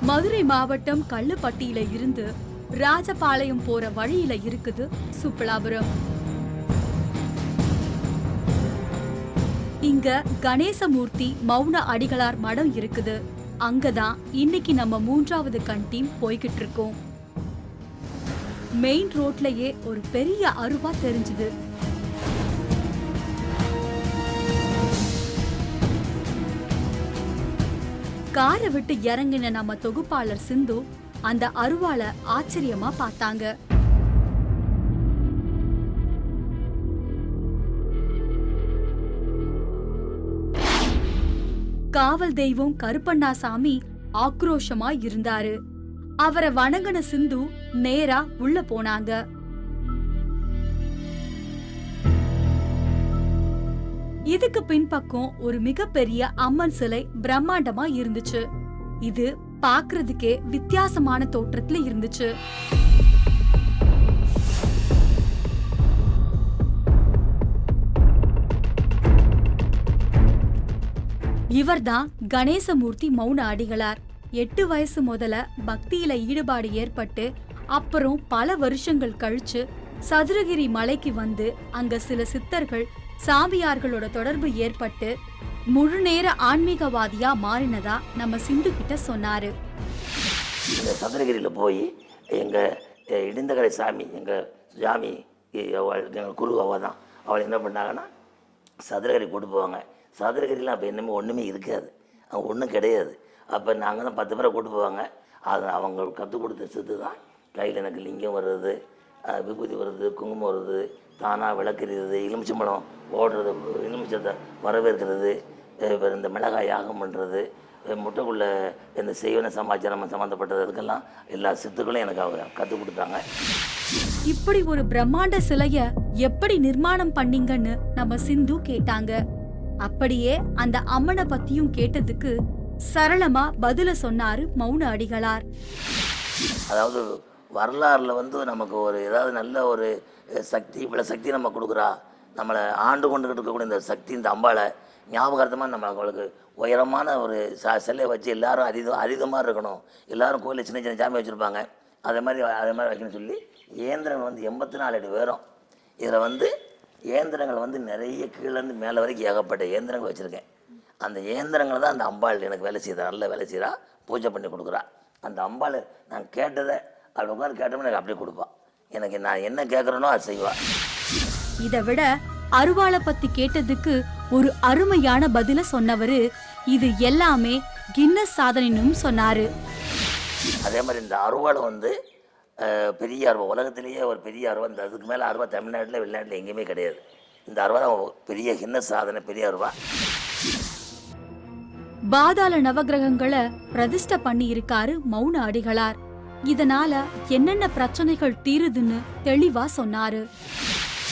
மதுரை மாவட்டம் கள்ளுப்பட்டியில இருந்து ராஜபாளையம் போற வழியில இருக்குது சுப்பலாபுரம். இங்க கணேசமூர்த்தி மௌன அடிகளார் மடம் இருக்குது. அங்கதான் இன்னைக்கு நம்ம 3வது கண் டீம் போய்கிட்டு இருக்கோம். மெயின் ரோட்லயே ஒரு பெரிய அருவா தெரிஞ்சுது. காரை விட்டு இறங்கின நம்ம தொகுப்பாளர் சிந்து அந்த அருவாள ஆச்சரியமா பார்த்தாங்க. காவல் தெய்வம் கருப்பண்ணாசாமி ஆக்ரோஷமா இருந்தாரு. அவரை வணங்கின சிந்து நேரா உள்ள போனாங்க. இதுக்கு பின்பக்கம் ஒரு மிகப்பெரிய அம்மன் சிலை பிரம்மாண்டமா இருந்துச்சு. இது பாக்குறதுக்கே வித்தியாசமான தோற்றத்துல இருந்துச்சு. இவர்தான் கணேசமூர்த்தி மௌன அடிகளார். 8 வயசு முதல்ல பக்தியில ஈடுபாடு ஏற்பட்டு அப்புறம் பல வருஷங்கள் கழிச்சு சதுரகிரி மலைக்கு வந்து அங்க சில சித்தர்கள் சாமியார்களோட தொடர்பு ஏற்பட்டு முழு நேர ஆன்மீகவாதியா மாறினதா நம்ம சிந்து கிட்ட சொன்னாரு. இந்த சதுரகிரியில் போய் எங்கள் இடிந்தகரை சாமி, எங்கள் சாமி எங்கள் குரு அவள் தான். அவள் என்ன பண்ணாங்கன்னா சதுரகிரி கூட்டு போவாங்க. சதுரகிரிலாம் அப்போ என்னமே ஒன்றுமே இருக்காது, அவங்க ஒன்றும் கிடையாது. அப்போ நாங்கள் தான் 10 பேரை கூட்டு போவாங்க. அது அவங்க கற்றுக் கொடுத்த சித்து தான் கையில் எனக்கு லிங்கம் வர்றது, விபூதி வருது, குங்குமம் வருது, தானாக விளக்குறது, எலுமிச்சம்பழம் ஓடுறது, எலுமிச்சத்தை வரவேற்கிறது, இந்த மிளகாய் யாகம் பண்ணுறது, முட்டைக்குள்ளே இந்த செய்வன சமாச்சாரம் சம்மந்தப்பட்டது, அதுக்கெல்லாம் எல்லா சித்துக்களும் எனக்கு அவங்க கற்றுக் கொடுத்தாங்க. இப்படி ஒரு பிரம்மாண்ட சிலைய எப்படி நிர்மாணம் பண்ணீங்கன்னு நம்ம சிந்து கேட்டாங்க. அப்படியே அந்த அம்மனை பத்தியும் கேட்டதுக்கு சரளமா பதில சொன்னாரு மௌன அடிகளார். அதாவது வரலாறுல நமக்கு ஒரு ஏதாவது நல்ல ஒரு சக்தி, இவ்வளவு சக்தி நம்ம கொடுக்குறா, நம்மளை ஆண்டு கொண்டு இருக்கக்கூடிய இந்த சக்தி, இந்த அம்பாளை ஞாபகார்த்தமாக நம்ம அவளுக்கு உயரமான ஒரு சிலையை வச்சு எல்லாரும் அரிதமாக இருக்கணும். எல்லாரும் கோயிலில் சின்ன சின்ன சாமி வச்சுருப்பாங்க, அதே மாதிரி வைக்கணும்னு சொல்லி இயந்திரங்கள் 84 அடி உயரம். இதில் இயந்திரங்கள் நிறைய கீழேருந்து மேலே வரைக்கும் ஏகப்பட்ட இயந்திரங்கள் வச்சுருக்கேன். அந்த இயந்திரங்கள் தான் அந்த அம்பாள் எனக்கு வேலை செய்கிறா, நல்ல வேலை செய்கிறா, பூஜை பண்ணி கொடுக்குறா. அந்த அம்பாள் நான் கேட்டதை அப்படி உட்காந்து கேட்டோம்னா எனக்கு அப்படியே கொடுப்பாள். எனக்கு நான் என்ன கேட்குறேனோ அது செய்வாள். இதை விட அருவாளை பத்தி கேட்டதுக்கு ஒரு அருமையான பதில சொன்னவரு இது எல்லாமே கின்னஸ் சாதனைன்னு சொன்னாரு. அதே மாதிரி இந்த அருவாளை பெரிய அருவா, உலகத்திலேயே ஒரு பெரிய அருவா. இந்த அதுக்கு மேலே அருவா தமிழ்நாட்டில் வெளிநாட்டில் எங்கேயுமே கிடையாது. இந்த அருவா தான் பெரிய கின்னஸ் சாதனை, பெரிய அருவா. பாதாள நவகிரகங்களை பிரதிஷ்டை பண்ணி இருக்காரு மௌன அடிகளார். இதனால என்னென்ன பிரச்சனைகள் தீருதுன்னு தெளிவா சொன்னாரு.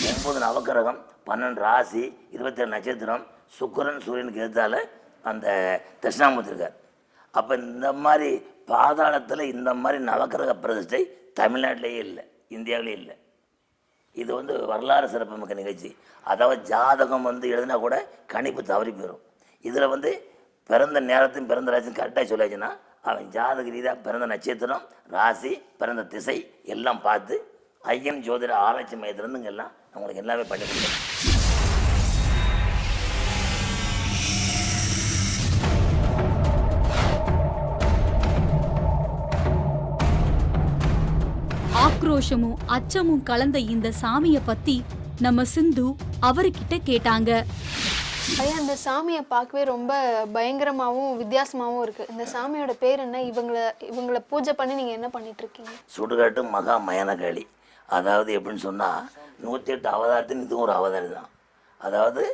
9 நவகிரகம், 12 ராசி, 27 நட்சத்திரம், சுக்கிரன் சூரியனுக்கு எதிர்த்தால அந்த தட்சிணாமூர்த்தி இருக்கார். அப்போ இந்த மாதிரி பாதாளத்தில் இந்த மாதிரி நவகிரக பிரதிஷ்டை தமிழ்நாட்டிலேயே இல்லை, இந்தியாவிலே இல்லை. இது வரலாறு சிறப்புமிக்க நிகழ்ச்சி. அதாவது ஜாதகம் எழுதினா கூட கணிப்பு தவறி போயிடும். இதில் பிறந்த நேரத்தையும் பிறந்த ராசியும் கரெக்டாக சொல்லியாச்சுன்னா அவன் ஜாதக ரீதியாக பிறந்த நட்சத்திரம், ராசி, பிறந்த திசை எல்லாம் பார்த்து ஐயன் ஜோதிட ஆராய்ச்சி மையத்திலேருந்து எல்லாம் அவங்களுக்கு எல்லாமே பண்ணி கொடுக்குறேன். ஆக்ரோஷமும் அச்சமும் கலந்த இந்த சாமிய பத்தி நம்ம சிந்து அவர்கிட்ட கேட்டாங்க. ஐயா, இந்த சாமியை பார்க்கவே ரொம்ப பயங்கரமாகவும் வித்தியாசமாகவும் இருக்குது. இந்த சாமியோட பேர் என்ன? இவங்களை பூஜை பண்ணி நீங்கள் என்ன பண்ணிட்டு இருக்கீங்க? சுடுகாட்டு மகா மயனகாளி. அதாவது எப்படின்னு சொன்னால் 108 அவதாரத்தின் இதுவும் ஒரு அவதாரம் தான். அதாவது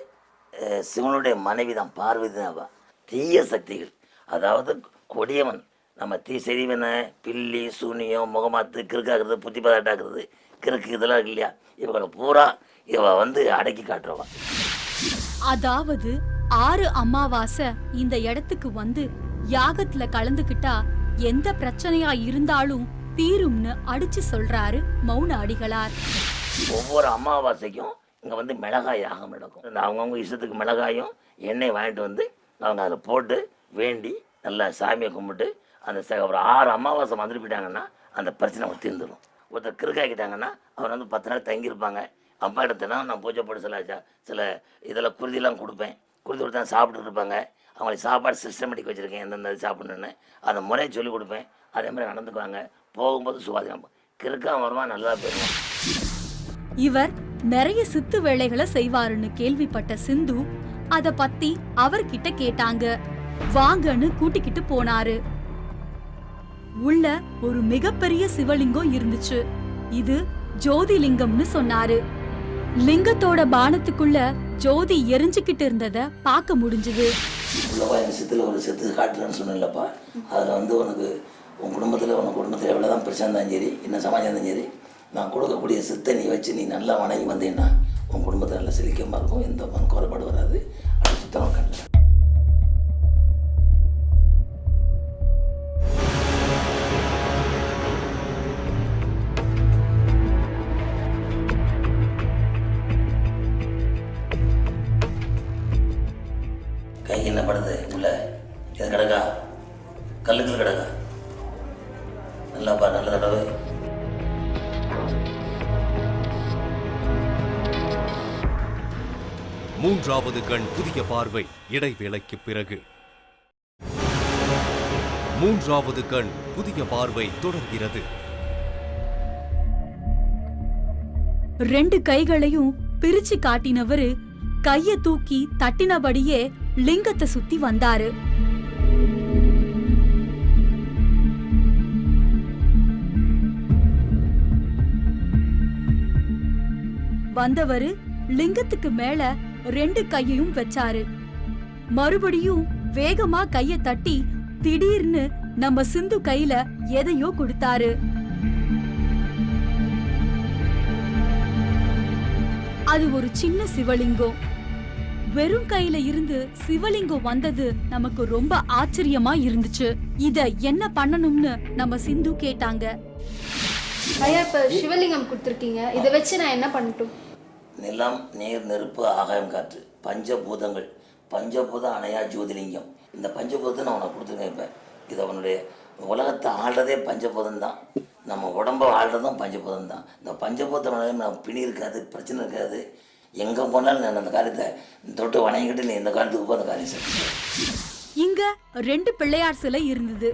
சிவனுடைய மனைவி தான், பார்வதி தான். தீய சக்திகள், அதாவது கொடியவன், நம்ம செறிவனை, பில்லி, சூனியம், முகமாத்து, கிறுக்காக்குறது, புத்தி பதாட்டாக்குறது, கிறுக்கு இதெல்லாம் இருக்கு இல்லையா, இவங்களை பூரா இவ அடக்கி காட்டுறவா. அதாவது 6 அமாவாசை இந்த இடத்துக்கு யாகத்துல கலந்துக்கிட்டா எந்த பிரச்சனையா இருந்தாலும் தீரும்னு அடிச்சு சொல்றாரு மௌன அடிகளார். ஒவ்வொரு அமாவாசைக்கும் இங்க மிளகாய் யாகம் நடக்கும். அவங்கவுங்க இஷ்டத்துக்கு மிளகாயும் எண்ணெய் வாங்கிட்டு அவங்க அதில் போட்டு வேண்டி நல்லா சாமியை கும்பிட்டு ஒரு 6 அமாவாசை வந்துட்டு போயிட்டாங்கன்னா அந்த பிரச்சனை அவர் தீர்ந்துடும். ஒருத்தர் கிறுக்காக்கிட்டாங்கன்னா அவர் வந்து 10 நாள் தங்கியிருப்பாங்க. அம்மா இடத்துனா நான் பூஜை போட்டு சில இதில் குருதியெல்லாம் கொடுப்பேன். குருதி கொடுத்தா சாப்பிட்டுட்டு இருப்பாங்க. அவங்களுக்கு சாப்பாடு சிஸ்டமேட்டிக் வச்சுருக்கேன், எந்தெந்த சாப்பிட்ணுன்னு அந்த முறையை சொல்லிக் கொடுப்பேன். அதே மாதிரி நடந்துக்குவாங்க. போகும்போது சுவாதீனம் கிறுக்கா வருமா, நல்லா போயிடுவான். இவர் நிறைய சித்து வேலைகளை செய்வாருன்னு கேள்விப்பட்ட சிந்து அத பத்தி அவர்கிட்ட கேட்டாங்க. வாங்கன்னு கூட்டிக்கிட்டு போனாரு. உள்ள ஒரு மிகப்பெரிய சிவலிங்கம் இருந்துச்சு. இது ஜோதிலிங்கம்னு சொன்னாரு. லிங்கத்தோட பானத்துக்குள்ள ஜோதி எரிஞ்சுக்கிட்டு இருந்தத பார்க்க முடிஞ்சது. சித்துல ஒரு செத்து காட்டுறேன்னு சொன்னேன்லப்பா, அதில் வந்து உனக்கு உன் குடும்பத்தில் எவ்வளோதான் பிரச்சனை இருந்தாலும் சரி, என்ன சமாஜம் இருந்தாலும் சரி, நான் கொடுக்கக்கூடிய சித்தை நீ வச்சு நீ நல்லா வணங்கி வந்தீங்கன்னா உன் குடும்பத்தில் நல்லா செழிக்கமாக இருக்கும், எந்த குறைபாடு வராது. அது சுத்தமாக கண்டேன். கைக்கு என்ன படுது உள்ள? எது கிடக்கா? கல்லுக்கள் கிடக்கா? நல்லாப்பா, நல்ல தடவை. மூன்றாவது கண் புதிய பார்வை இடைவேளைக்கு பிறகு. மூன்றாவது கண் புதிய பார்வை தொடர்கிறது. 2 கைகளையும் பிரிச்சு காட்டினவரு கைய தூக்கி தட்டினபடியே லிங்கத்தை சுத்தி வந்தாரு. வந்தவரு லிங்கத்துக்கு மேல 2 கையையும் வச்சாரு. மறுபடியும் வேகமா கைய தட்டி திடீர்னு நம்ம சிந்து கையில எதையோ கொடுத்தாரு. அது ஒரு சின்ன சிவலிங்கம். வெறும் கையில இருந்து சிவலிங்கம் வந்தது நமக்கு ரொம்ப ஆச்சரியமா இருந்துச்சு. இத என்ன பண்ணணும்னு நம்ம சிந்து கேட்டாங்க. ஐயா, இப்ப சிவலிங்கம் கொடுத்துருக்கீங்க, இதை வச்சு நான் என்ன பண்ணட்டும்? நிலம், நீர், நெருப்பு, ஆகாயம், காற்று, பஞ்சபூதங்கள். பஞ்சபூதம் அணையா ஜோதிலிங்கம். இந்த பஞ்சபூதத்தை நான் உனக்கு கொடுத்துருக்கேன். இப்போ இது அவனுடைய உலகத்தை ஆள்றதே பஞ்சபூதம் தான். நம்ம உடம்பை ஆள்றதும் பஞ்சபூதம் தான். இந்த பஞ்சபூதம் நம்ம பிணி இருக்காது, பிரச்சனை இருக்காது. எங்கே போனாலும் நான் அந்த காரியத்தை தொட்டு வணங்கிட்டு நீ இந்த காரியத்துக்கு போ, அந்த காரியம் செய்ய. இங்க 2 பிள்ளையார் சிலை இருந்தது.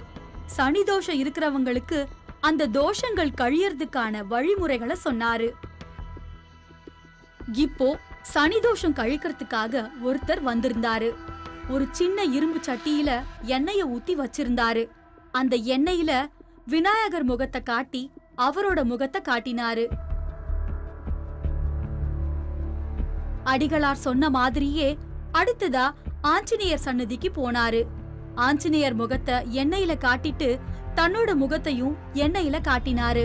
சனி தோஷம் இருக்கிறவங்களுக்கு அந்த தோஷங்கள் கழியறதுக்கான வழிமுறைகளை சொன்னாரு. இப்போ சனி தோஷம் கழிக்கிறதுக்காக ஒருத்தர் வந்திருந்தாரு. ஒரு சின்ன இரும்பு சட்டியில எண்ணெய ஊத்தி வச்சிருந்தாரு. அந்த எண்ணெயில விநாயகர் முகத்தை காட்டி அவரோட முகத்தை காட்டினாரு. அடிகளார் சொன்ன மாதிரியே அடுத்ததா ஆஞ்சநேயர் சன்னதிக்கு போனாரு. ஆஞ்சநேயர் முகத்தை எண்ணெயில காட்டிட்டு தன்னோட முகத்தையும் எண்ணெயில காட்டினாரு.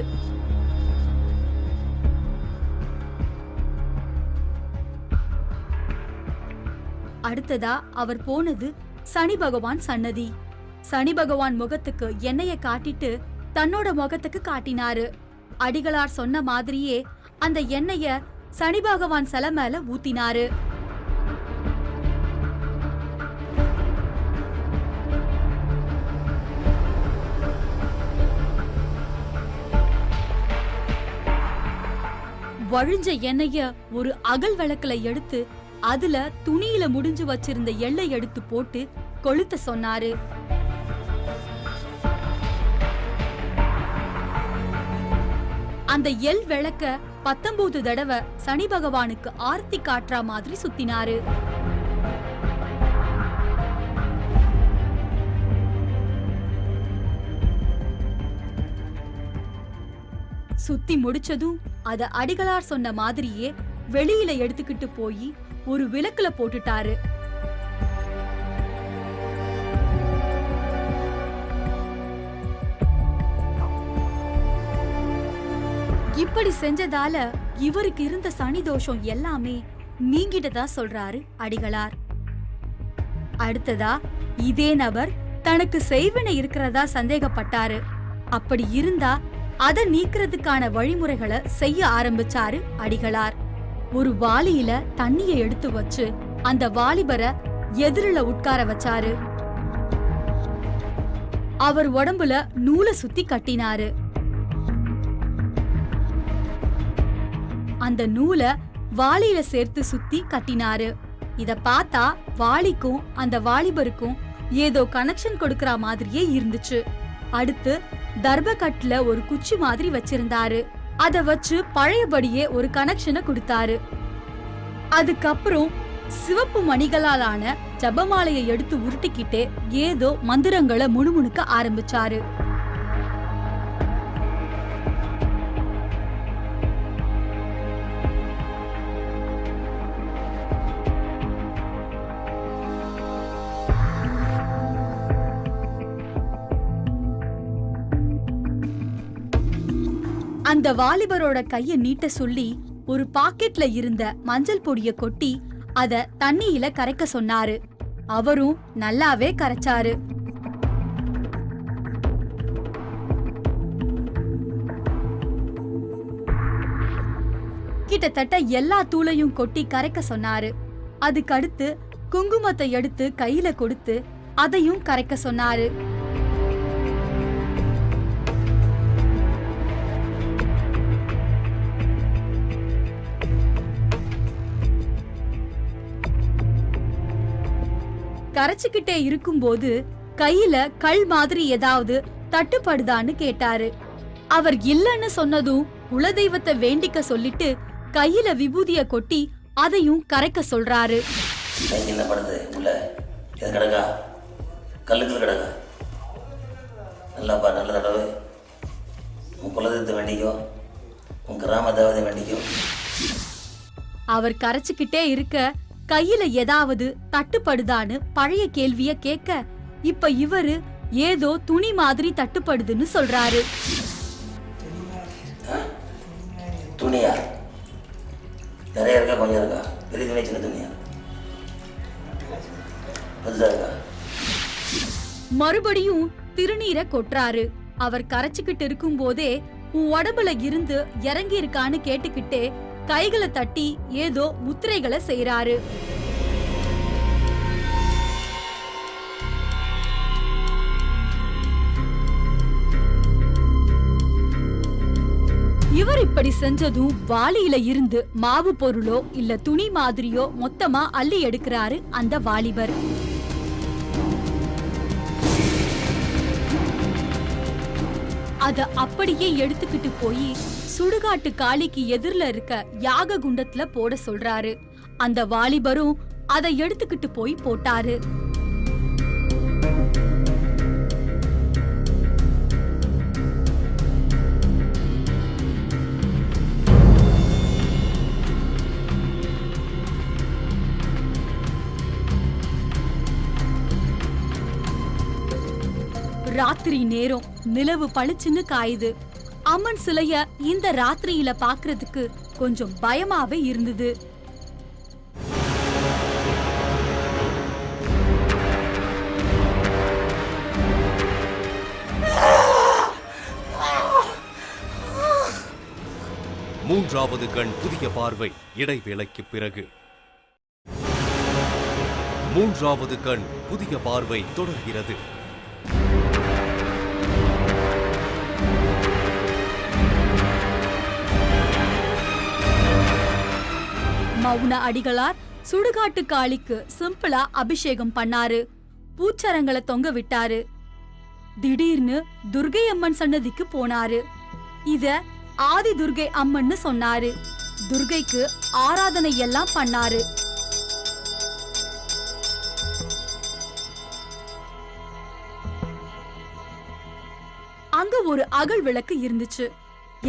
அடுத்ததா அவர் போனது சனி பகவான் சன்னதி. சனி பகவான் முகத்துக்கு எண்ணெய காட்டிட்டு தன்னோட முகத்துக்கு காட்டினாரு. அடிகளார் சொன்ன மாதிரியே அந்த எண்ணெய சனி பகவான் சிலை மேல ஊத்தினாரு. வழிஞ்ச எண்ணெய ஒரு அகல் விளக்குல எடுத்து அதுல துணியில முடிஞ்சு வச்சிருந்த எள்ளை எடுத்து போட்டு கொளுத்த சொன்னாரு. அந்த எள் விளக்க 19 தடவை சனி பகவானுக்கு ஆர்த்தி காட்டுற மாதிரி சுத்தினாரு. சுத்தி முடிச்சதும் அத அடிகளார் சொன்ன மாதிரியே வெளியில எடுத்துக்கிட்டு போய் ஒரு விளக்குல போட்டுட்டாரு. இப்படி செஞ்சதால இவருக்கு இருந்த சனி தோஷம் எல்லாமே நீங்கிட்டதா சொல்றாரு அடிகளார். அடுத்ததா இதே நபர் தனக்கு செய்வினை இருக்கிறதா சந்தேகப்பட்டாரு. அப்படி இருந்தா அத நீக்கிறதுக்கான வழிமுறைகளை செய்ய ஆரம்பிச்சாரு அடிகளார். ஒரு வாளியில தண்ணிய எடுத்து வச்சு அந்த வாலிபரை எதிரில உட்கார வச்சாரு. அவர் உடம்புல நூலை சுத்தி கட்டினாரு. அந்த நூலை வாளியில சேர்த்து சுத்தி கட்டினாரு. இத பார்த்தா வாளிக்கும் அந்த வாலிபருக்கும் ஏதோ கனெக்ஷன் கொடுக்கற மாதிரியே இருந்துச்சு. அடுத்து தர்பகட்ல ஒரு குச்சி மாதிரி வச்சிருந்தாரு. அத வச்சு பழையபடியே ஒரு கனெக்ஷனை கொடுத்தாரு. அதுக்கப்புறம் சிவப்பு மணிகளாலான ஜபமாலையை எடுத்து உருட்டிக்கிட்டே ஏதோ மந்திரங்களை முணுமுணுக்க ஆரம்பிச்சாரு. அந்த வாலிபரோட கைய நீட்ட சொல்லி ஒரு பாக்கெட்ல இருந்த மஞ்சள் பொடிய கொட்டி அத தண்ணியில கரைக்க சொன்னாரு. அவரும் நல்லாவே கரைச்சாரு. கிட்டத்தட்ட எல்லா தூளையும் கொட்டி கரைக்க சொன்னாரு. அதுக்கடுத்து குங்குமத்தை எடுத்து கையில கொடுத்து அதையும் கரைக்க சொன்னாரு. கரைச்சுக்கிட்டே இருக்கும்போது கையில கல் மாதிரி ஏதாவது தட்டுப்படுதான்னு கேட்டாரு. அவர் இல்லன்னு சொன்னதும் குலதெய்வத்தை வேண்டிக்க சொல்லிட்டு கையில விபூதிய கொட்டி அதையும் கரைக்க சொல்றாரு. அவர் கரைச்சுக்கிட்டே இருக்க கையில ஏதாவது தட்டுப்படுதான்னு பழைய கேள்விய கேட்க இப்ப இவரு ஏதோ துணி மாதிரி தட்டுப்படுதுன்னு சொல்றாரு. துணியா? நிறைய இருக்கா, கொஞ்சம் இருக்கா? பெரிய துணியா, சின்ன துணியா? மறுபடியும் திருநீரை கொட்டுறாரு. அவர் கரைச்சுக்கிட்டு இருக்கும் போதே உன் உடம்புல இருந்து இறங்கி இருக்கான்னு கேட்டுக்கிட்டே கைகளை தட்டி ஏதோ முத்திரைகளை செய்யறாரு. இவர் இப்படி செஞ்சதும் வாளியில இருந்து மாவு பொருளோ இல்ல துணி மாதிரியோ மொத்தமா அள்ளி எடுக்கிறாரு அந்த வாலிபர். அத அப்படியே எடுத்துக்கிட்டு போய் சுடுகாட்டு காளிக்கு எதிரில இருக்க யாக குண்டத்துல போட சொல்றாரு. அந்த வாலிபரும் அதை எடுத்துக்கிட்டு போய் போட்டாரு. ராத்திரி நேரம், நிலவு பளிச்சுன்னு காயுது. அம்மன் சிலைய இந்த ராத்திரியில பாக்குறதுக்கு கொஞ்சம் பயமாவே இருந்தது. மூன்றாவது கண் புதிய பார்வை இடைவேளைக்கு பிறகு. மூன்றாவது கண் புதிய பார்வை தொடர்கிறது. மௌன அடிகளார் சுடுகாட்டு காளிக்கு சிம்பிளா அபிஷேகம் பண்ணாரு. பூச்சரங்களை தொங்க விட்டாரு. திடீர்னு துர்கை அம்மன் சன்னதிக்கு போனாரு. இத ஆதி துர்கை அம்மன்னு சொன்னாரு. துர்கைக்கு ஆராதனை எல்லாம் பண்ணாரு. அங்க ஒரு அகல் விளக்கு இருந்துச்சு.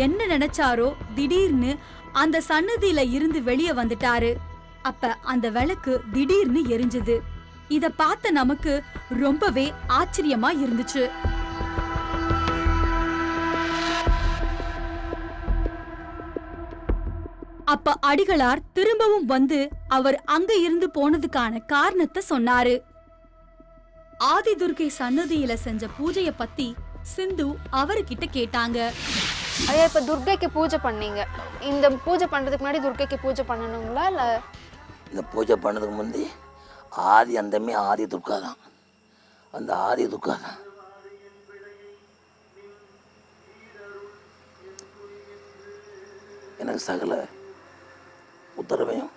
என்ன நினைச்சாரோ திடீர்னு அந்த சன்னதியில இருந்து வெளியே வந்துட்டாரு. அப்ப அந்த விளக்கு திடீர்னு எரிஞ்சது. இத பார்த்த நமக்கு ரொம்பவே ஆச்சரியமா இருந்துச்சு. அப்ப அடிகளார் திரும்பவும் வந்து அவர் அங்க இருந்து போனதுக்கான காரணத்தை சொன்னாரு. ஆதி துர்கை சன்னதியில செஞ்ச பூஜைய பத்தி சிந்து அவர்கிட்ட கேட்டாங்க. ஐயா, இப்ப துர்கைக்கு பூஜை பண்ணீங்க. இந்த பூஜை பண்றதுக்கு முன்னாடி துர்கைக்கு பூஜை பண்ணணுங்களா இல்ல? இந்த பூஜை பண்ணதுக்கு முந்தி ஆதி அந்தமே ஆதி துர்கா தான். அந்த ஆதி துர்கா தான் எனக்கு சகல உத்தரவையும்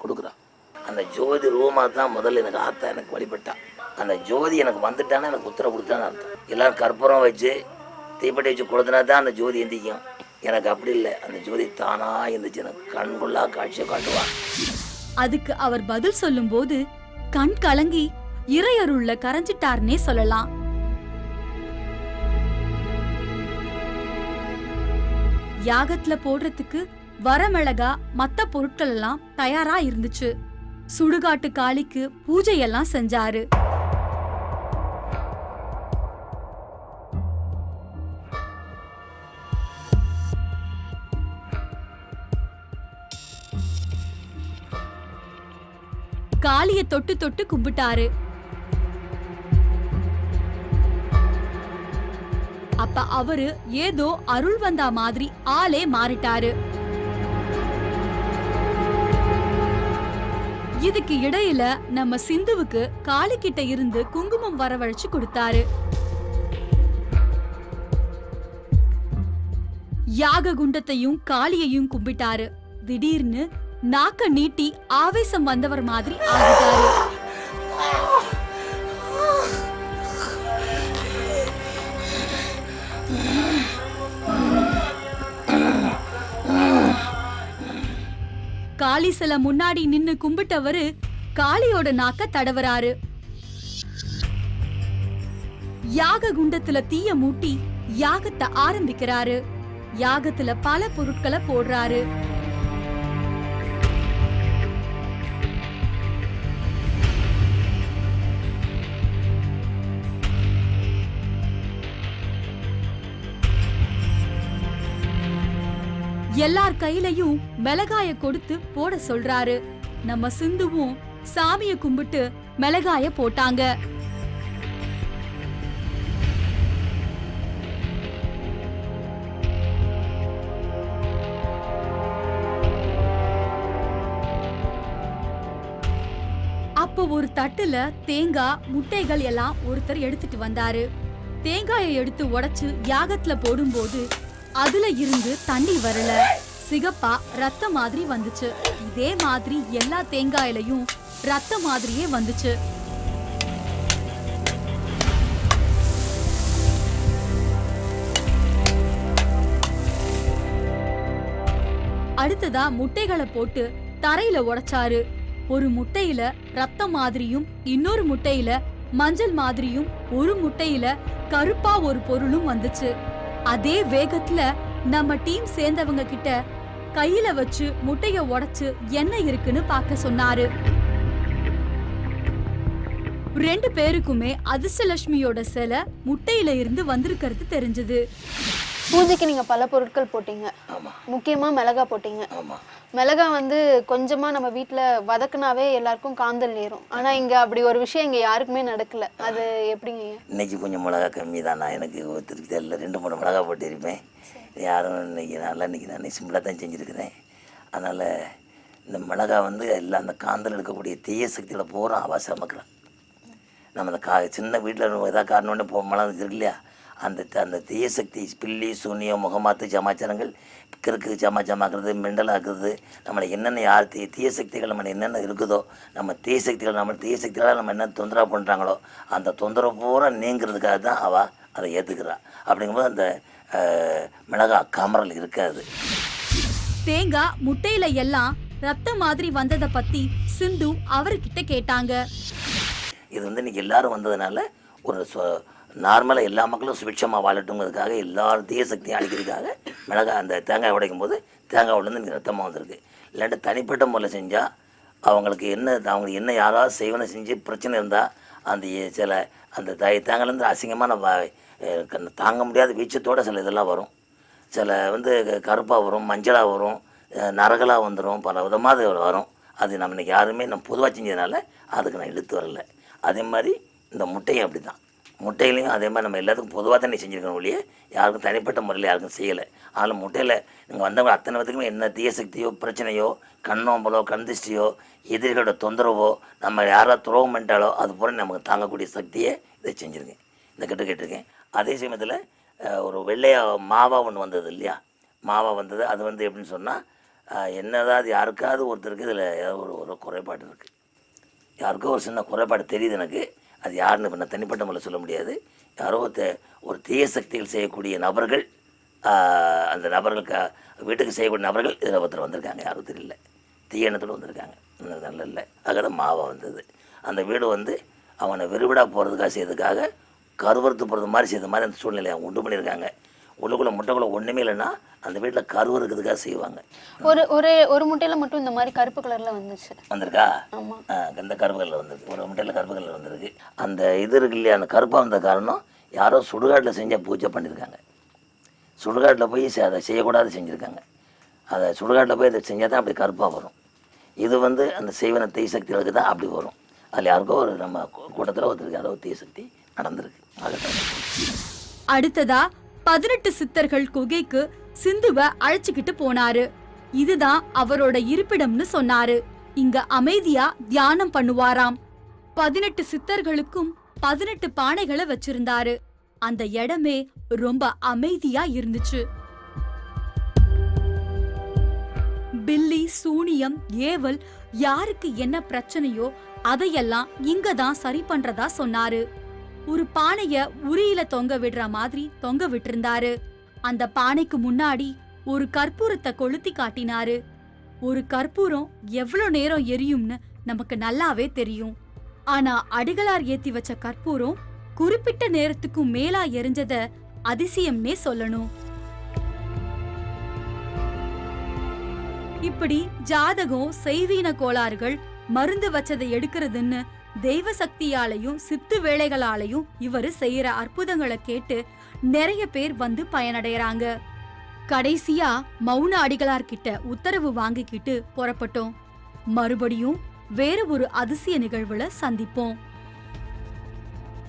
கொடுக்குறான். அந்த ஜோதி ரூமாக தான் முதல்ல எனக்கு ஆத்தா எனக்கு வழிபட்டான். அந்த ஜோதி எனக்கு வந்துட்டானே எனக்கு உத்தரவு கொடுத்தான்னு அர்த்தம். எல்லோரும் கற்பூரம் வச்சு தீப்பெட்டி வச்சு கொடுத்தனா தான் அந்த ஜோதி எந்திக்கும். எனக்கு அப்படி இல்லை, அந்த ஜோதி தானாக இருந்துச்சு, எனக்கு கண்கொள்ளா காட்சியை காட்டுவான். அதுக்கு அவர் பதில் சொல்லும்போது கண் கலங்கி இறையருள்ல கரைஞ்சிட்டார்னே சொல்லலாம். யாகத்துல போடுறதுக்கு வரமிளகா மத்த பொருட்கள் எல்லாம் தயாரா இருந்துச்சு. சுடுகாட்டு காளிக்கு பூஜையெல்லாம் செஞ்சாரு. காளிய தொட்டு தொட்டு கும்பிட்டாரு. அப்ப அவரு ஏதோ அருள் வந்தா மாதிரி ஆளே மாறிட்டாரு. இதுக்கு இடையில நம்ம சிந்துவுக்கு காளி கிட்ட இருந்து குங்குமம் வரவழைச்சு கொடுத்தாரு. யாக குண்டத்தையும் காளியையும் கும்பிட்டாரு. திடீர்னு நாக்க நீட்டி ஆவேசம் வந்தவர் மாதிரி ஆகிட்டாரு. காளி சிலை முன்னாடி நின்னு கும்பிட்டவரு காளியோட நாக்க தடவறாரு. யாக குண்டத்துல தீய மூட்டி யாகத்தை ஆரம்பிக்கிறாரு. யாகத்துல பல பொருட்களை போடுறாரு. எல்லார் கையிலையும் மிளகாய கொடுத்து போட சொல்றாரு. நம்ம சிந்துவும் சாமிய கும்பிட்டு மிளகாய போட்டாங்க. அப்போ ஒரு தட்டுல தேங்காய் முட்டைகள் எல்லாம் ஒருத்தர் எடுத்துட்டு வந்தாரு. தேங்காயை எடுத்து உடைச்சு யாகத்துல போடும்போது அதுல இருந்து தண்ணி வரல, சிகப்பா ரத்த மாதிரி வந்துச்சு. இதே மாதிரி எல்லா தேங்காயிலையும் ரத்த மாதிரியே வந்துச்சு. அடுத்ததா முட்டைகளை போட்டு தரையில உடைச்சாரு. ஒரு முட்டையில ரத்த மாதிரியும், இன்னொரு முட்டையில மஞ்சள் மாதிரியும், ஒரு முட்டையில கருப்பா ஒரு பொருளும் வந்துச்சு. அதே வேகத்துல நம்ம டீம் சேர்ந்தவங்க கிட்ட கையில வச்சு முட்டைய உடைச்சு என்ன இருக்குன்னு பார்க்க சொன்னாரு. 2 பேருக்குமே அதிர்ஷ்டலட்சுமியோட சிலை முட்டையில இருந்து வந்திருக்கிறது தெரிஞ்சது. பூஜைக்கு நீங்க பல பொருட்கள் போட்டீங்க, முக்கியமா மிளகா போட்டீங்க. மிளகா வந்து கொஞ்சமா நம்ம வீட்டுல வதக்குனாவே எல்லாருக்கும் காந்தல் ஏறும். ஆனா இங்க அப்படி ஒரு விஷயம் இங்க யாருக்குமே நடக்கல. அது எப்படிங்க? இன்னைக்கு கொஞ்சம் மிளகா கம்மி தான். நான் எனக்கு திருப்தி தெரியல, 2-3 மிளகா போட்டிருப்பேன். யாரும் இன்னைக்கு நான் சிம்பிளாக தான் செஞ்சுருக்கிறேன். அதனால் இந்த மிளகா வந்து எல்லாம் அந்த காந்தல் எடுக்கக்கூடிய தீய சக்தியில் பூரா அவசரமாக்குறேன். நம்ம அந்த சின்ன வீட்டில் எதாவது காரணம்னு மிளகா இருக்கு இல்லையா, அந்த தீய சக்தி பில்லி சூனியம் முகமாத்து சமாச்சாரங்கள் கிறுக்கு சமாச்சாரமாக்குறது, மெண்டலாக்குறது, நம்மளை என்னென்ன யார் தீய சக்திகள் நம்ம என்னென்ன இருக்குதோ, நம்ம தீய சக்திகளால் நம்ம என்ன தொந்தரவு பண்ணுறாங்களோ அந்த தொந்தரவு பூரா நீங்கிறதுக்காக தான் அவள் அதை ஏற்றுக்கிறாள். அப்படிங்கும்போது அந்த மிளகா கமரல் இருக்காது. தேங்காய் முட்டையில எல்லாம் ரத்த மாதிரி வந்ததை பத்தி சிந்து அவர்கிட்ட கேட்டாங்க. இது வந்து இன்னைக்கு எல்லாரும் வந்ததுனால ஒரு நார்மலாக எல்லா மக்களும் சுபிட்சமாக வாழட்டுங்கிறதுக்காக எல்லாரும் தீய சக்தியும் அழிக்கிறதுக்காக மிளகாய் அந்த தேங்காய் உடைக்கும் போது தேங்காய் உடனே இன்றைக்கி ரத்தமாக வந்திருக்கு. இல்லாட்டி தனிப்பட்ட முறையில் செஞ்சால் அவங்களுக்கு என்ன யாராவது செய்வனை செஞ்சு பிரச்சனை இருந்தால் அந்த தேங்காயிலேருந்து அசிங்கமான தாங்க முடியாத வீச்சத்தோடு சில இதெல்லாம் வரும். சில வந்து கருப்பாக வரும், மஞ்சளாக வரும், நரகலாக வந்துடும், பல விதமாக வரும். அது நம்ம இன்றைக்கி யாருமே நம்ம பொதுவாக செஞ்சதுனால அதுக்கு நான் இழுத்து வரல. அதே மாதிரி இந்த முட்டையும் அப்படி தான். முட்டையிலையும் அதே மாதிரி நம்ம எல்லாத்துக்கும் பொதுவாக தான் செஞ்சுருக்கணும் ஒழிய யாருக்கும் தனிப்பட்ட முறையில் யாருக்கும் செய்யலை. அதில் முட்டையில் நீங்கள் வந்தவங்க அத்தனை பேத்துக்குமே என்ன தீய சக்தியோ பிரச்சனையோ கண்ணோம்பலோ கண் திருஷ்டியோ எதிரிகளோட தொந்தரவோ நம்ம யாராவது துரோகம் பண்ணிட்டாலோ அது பூரா நமக்கு தாங்கக்கூடிய சக்தியை இதை செஞ்சுருக்கேன். இந்த கேட்டிருக்கேன். அதே சமயத்தில் ஒரு வெள்ளையா மாவா ஒன்று வந்தது இல்லையா, மாவா வந்தது. அது வந்து எப்படின்னு சொன்னால் என்னதான் அது யாருக்காவது ஒருத்தருக்கு இதில் ஏதாவது ஒரு குறைபாடு இருக்குது, யாருக்கோ ஒரு சின்ன குறைபாடு தெரியுது எனக்கு. அது யாருன்னு இப்போ நான் தனிப்பட்ட முறையில் சொல்ல முடியாது. யாரோ ஒரு தீய சக்திகள் செய்யக்கூடிய நபர்கள், அந்த நபர்களுக்கு வீட்டுக்கு செய்யக்கூடிய நபர்கள் இதில் ஒருத்தர் வந்திருக்காங்க, யாரும் தெரியல, தீய எண்ணத்தோடு வந்திருக்காங்க. நல்ல இல்லை. அதுக்காக மாவா வந்தது. அந்த வீடு வந்து அவனை வெறுவிடா போகிறதுக்காக செய்யறதுக்காக கருவறுத்து போகிறது மாதிரி செய்த மாதிரி அந்த சூழ்நிலையை அவங்க உண்டு பண்ணியிருக்காங்க. உள்ளுக்குள்ளே முட்டைக்குள்ளே ஒன்றுமே இல்லைன்னா அந்த வீட்டில் கருவு இருக்கிறதுக்காக செய்வாங்க. ஒரு முட்டையில் மட்டும் இந்த மாதிரி கருப்பு கலரில் வந்துச்சு. வந்திருக்கா? இந்த கருப்பு கலரில் வந்திருக்கு. ஒரு முட்டையில் கருப்பு கலரில் வந்திருக்கு. அந்த இது இருக்கு இல்லையா, அந்த கருப்பாக வந்த காரணம் யாரோ சுடுகாட்டில் செஞ்ச பூஜை பண்ணியிருக்காங்க. சுடுகாட்டில் போய் அதை செய்யக்கூடாது செஞ்சுருக்காங்க. அதை சுடுகாட்டில் போய் அதை செஞ்சால் தான் அப்படி கருப்பாக வரும். இது வந்து அந்த செய்வன தீ சக்திகளுக்கு தான் அப்படி வரும். அதில் யாருக்கோ ஒரு நம்ம கூட்டத்தில் ஒருத்தருக்கு யாரோ தீ சக்தி நடந்திருக்கு. அடுத்ததா 18 சித்தர்கள் குகைக்கு சிந்துவ அழைச்சுக்கிட்டு போனாரு. இதுதான் அவரோட இருப்பிடம்னு சொன்னாரு. இங்க அமைதியா தியானம் பண்ணுவாராம். 18 சித்தர்களுக்கும் 18 பானைகளை வச்சிருந்தாரு. அந்த இடமே ரொம்ப அமைதியா இருந்துச்சு. பில்லி, சூனியம், ஏவல், யாருக்கு என்ன பிரச்சனையோ அதையெல்லாம் இங்கதான் சரி பண்றதா சொன்னாரு. ஒரு பானைய உரியில தொங்க விடுற மாதிரி தொங்க விட்டிருந்தாரு. அந்த பானைக்கு முன்னாடி ஒரு கற்பூரத்தை கொளுத்தி காட்டினாரு. ஒரு கற்பூரம் எவ்வளவு நேரம் எரியும்னு நமக்கு நல்லாவே தெரியும். ஆனா அடிகளார் ஏத்தி வச்ச கற்பூரம் குறிப்பிட்ட நேரத்துக்கும் மேலா எரிஞ்சத அதிசயம்னே சொல்லணும். இப்படி ஜாதகம், செய்வீன கோளாறுகள், மருந்து வச்சதை எடுக்கிறதுன்னு தெய்வ சக்தியாலையும் சித்து வேளைகளாலையும் இவரு செய்யற அற்புதங்களை கேட்டு நிறைய பேர் வந்து பயனடைறாங்க. கடைசியா மௌன அடிகளார்கிட்ட உத்தரவு வாங்கிக்கிட்டு புறப்பட்டோம். மறுபடியும் வேற ஒரு அதிசய நிகழ்வுல சந்திப்போம்.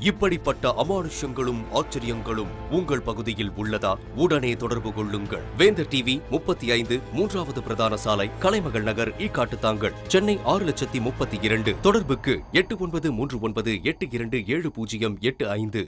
இப்படிப்பட்ட அமானுஷ்யங்களும் ஆச்சரியங்களும் உங்கள் பகுதியில் உள்ளதா? உடனே தொடர்பு கொள்ளுங்கள். வேந்தர் டிவி 35 3வது பிரதான சாலை, கலைமகள் நகர், ஈக்காட்டுத்தாங்கல், சென்னை 6,32,000. தொடர்புக்கு 8939827085.